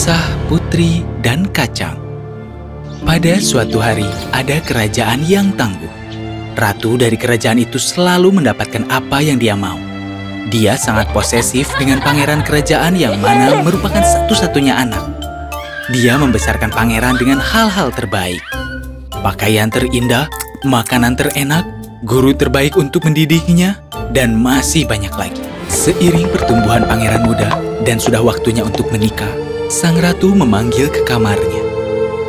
Kisah Putri dan Kacang. Pada suatu hari, ada kerajaan yang tangguh. Ratu dari kerajaan itu selalu mendapatkan apa yang dia mau. Dia sangat posesif dengan pangeran kerajaan yang mana merupakan satu-satunya anak. Dia membesarkan pangeran dengan hal-hal terbaik. Pakaian terindah, makanan terenak, guru terbaik untuk mendidiknya, dan masih banyak lagi. Seiring pertumbuhan pangeran muda dan sudah waktunya untuk menikah, sang ratu memanggil ke kamarnya.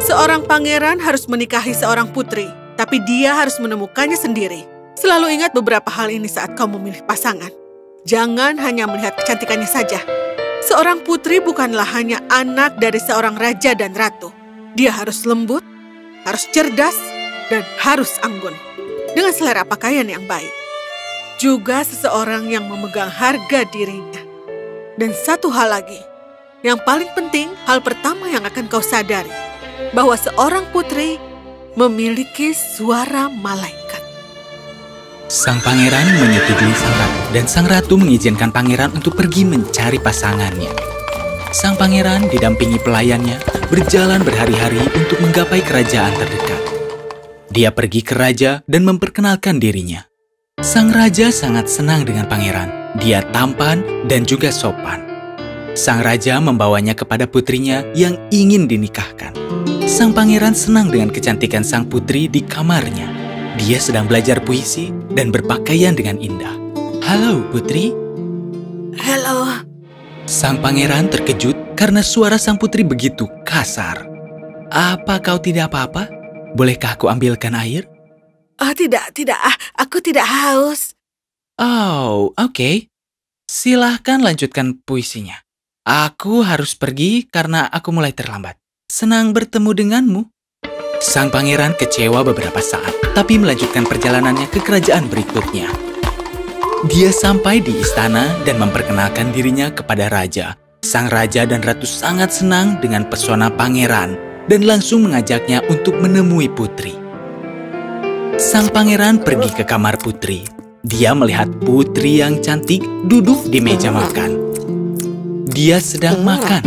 Seorang pangeran harus menikahi seorang putri, tapi dia harus menemukannya sendiri. Selalu ingat beberapa hal ini saat kau memilih pasangan. Jangan hanya melihat kecantikannya saja. Seorang putri bukanlah hanya anak dari seorang raja dan ratu. Dia harus lembut, harus cerdas, dan harus anggun. Dengan selera pakaian yang baik. Juga seseorang yang memegang harga dirinya. Dan satu hal lagi, yang paling penting, hal pertama yang akan kau sadari, bahwa seorang putri memiliki suara malaikat. Sang pangeran menyetujui sang ratu, dan sang ratu mengizinkan pangeran untuk pergi mencari pasangannya. Sang pangeran didampingi pelayannya berjalan berhari-hari untuk menggapai kerajaan terdekat. Dia pergi ke raja dan memperkenalkan dirinya. Sang raja sangat senang dengan pangeran. Dia tampan dan juga sopan. Sang raja membawanya kepada putrinya yang ingin dinikahkan. Sang pangeran senang dengan kecantikan sang putri di kamarnya. Dia sedang belajar puisi dan berpakaian dengan indah. Halo, putri. Halo. Sang pangeran terkejut karena suara sang putri begitu kasar. Apa kau tidak apa-apa? Bolehkah aku ambilkan air? Oh, tidak. Aku tidak haus. Oh, oke. Silahkan lanjutkan puisinya. Aku harus pergi karena aku mulai terlambat. Senang bertemu denganmu. Sang pangeran kecewa beberapa saat, tapi melanjutkan perjalanannya ke kerajaan berikutnya. Dia sampai di istana dan memperkenalkan dirinya kepada raja. Sang raja dan ratu sangat senang dengan pesona pangeran dan langsung mengajaknya untuk menemui putri. Sang pangeran pergi ke kamar putri. Dia melihat putri yang cantik duduk di meja makan. Dia sedang makan.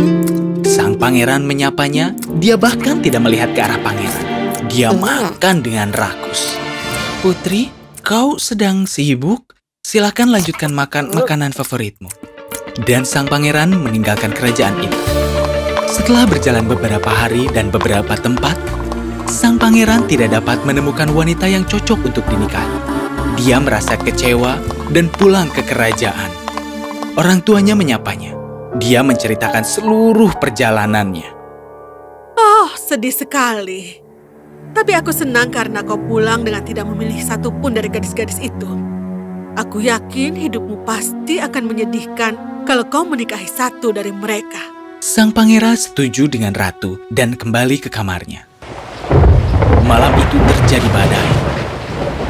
Sang pangeran menyapanya, dia bahkan tidak melihat ke arah pangeran. Dia makan dengan rakus. Putri, kau sedang sibuk? Silakan lanjutkan makan makanan favoritmu. Dan sang pangeran meninggalkan kerajaan itu. Setelah berjalan beberapa hari dan beberapa tempat, sang pangeran tidak dapat menemukan wanita yang cocok untuk dinikahi. Dia merasa kecewa dan pulang ke kerajaan. Orang tuanya menyapanya. Dia menceritakan seluruh perjalanannya. Oh, sedih sekali. Tapi aku senang karena kau pulang dengan tidak memilih satupun dari gadis-gadis itu. Aku yakin hidupmu pasti akan menyedihkan kalau kau menikahi satu dari mereka. Sang pangeran setuju dengan ratu dan kembali ke kamarnya. Malam itu terjadi badai.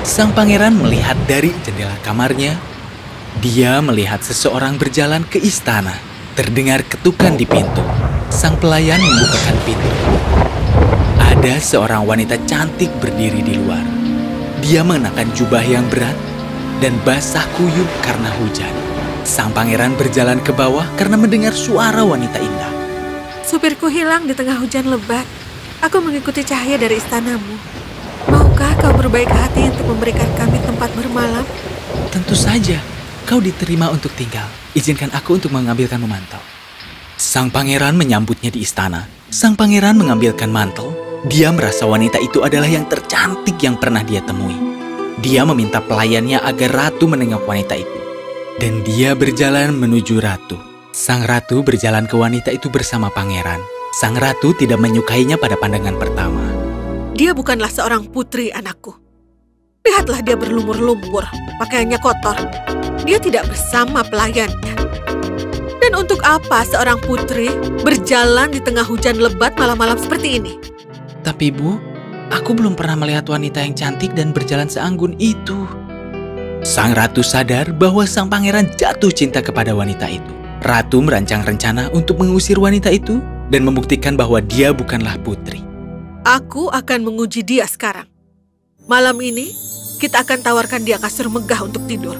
Sang pangeran melihat dari jendela kamarnya. Dia melihat seseorang berjalan ke istana. Terdengar ketukan di pintu. Sang pelayan membukakan pintu. Ada seorang wanita cantik berdiri di luar. Dia mengenakan jubah yang berat dan basah kuyup karena hujan. Sang pangeran berjalan ke bawah karena mendengar suara wanita indah. Supirku hilang di tengah hujan lebat. Aku mengikuti cahaya dari istanamu. Maukah kau berbaik hati untuk memberikan kami tempat bermalam? Tentu saja. Kau diterima untuk tinggal. Izinkan aku untuk mengambilkanmu mantel. Sang pangeran menyambutnya di istana. Sang pangeran mengambilkan mantel. Dia merasa wanita itu adalah yang tercantik yang pernah dia temui. Dia meminta pelayannya agar ratu menengok wanita itu. Dan dia berjalan menuju ratu. Sang ratu berjalan ke wanita itu bersama pangeran. Sang ratu tidak menyukainya pada pandangan pertama. Dia bukanlah seorang putri, anakku. Lihatlah dia berlumur-lumur, pakaiannya kotor. Dia tidak bersama pelayannya. Dan untuk apa seorang putri berjalan di tengah hujan lebat malam-malam seperti ini? Tapi Bu, aku belum pernah melihat wanita yang cantik dan berjalan seanggun itu. Sang ratu sadar bahwa sang pangeran jatuh cinta kepada wanita itu. Ratu merancang rencana untuk mengusir wanita itu dan membuktikan bahwa dia bukanlah putri. Aku akan menguji dia sekarang. Malam ini, kita akan tawarkan dia kasur megah untuk tidur.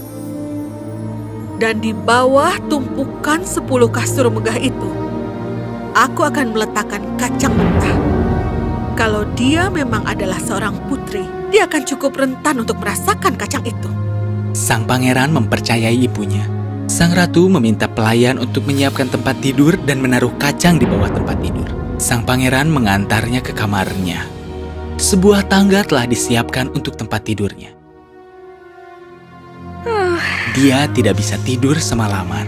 Dan di bawah tumpukan 10 kasur megah itu, aku akan meletakkan kacang mentah. Kalau dia memang adalah seorang putri, dia akan cukup rentan untuk merasakan kacang itu. Sang pangeran mempercayai ibunya. Sang ratu meminta pelayan untuk menyiapkan tempat tidur dan menaruh kacang di bawah tempat tidur. Sang pangeran mengantarnya ke kamarnya. Sebuah tangga telah disiapkan untuk tempat tidurnya. Dia tidak bisa tidur semalaman.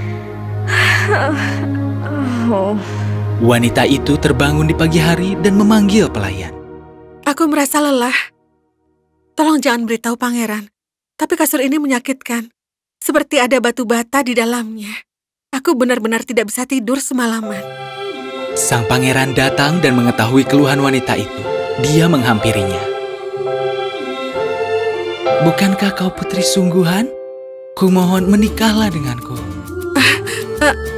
Wanita itu terbangun di pagi hari dan memanggil pelayan. Aku merasa lelah. Tolong jangan beritahu pangeran. Tapi kasur ini menyakitkan. Seperti ada batu bata di dalamnya. Aku benar-benar tidak bisa tidur semalaman. Sang pangeran datang dan mengetahui keluhan wanita itu. Dia menghampirinya. Bukankah kau putri sungguhan? Kumohon menikahlah denganku.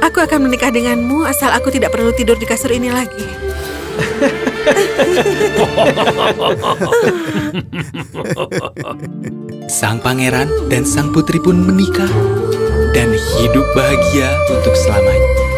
Aku akan menikah denganmu asal aku tidak perlu tidur di kasur ini lagi. Sang pangeran dan sang putri pun menikah dan hidup bahagia untuk selamanya.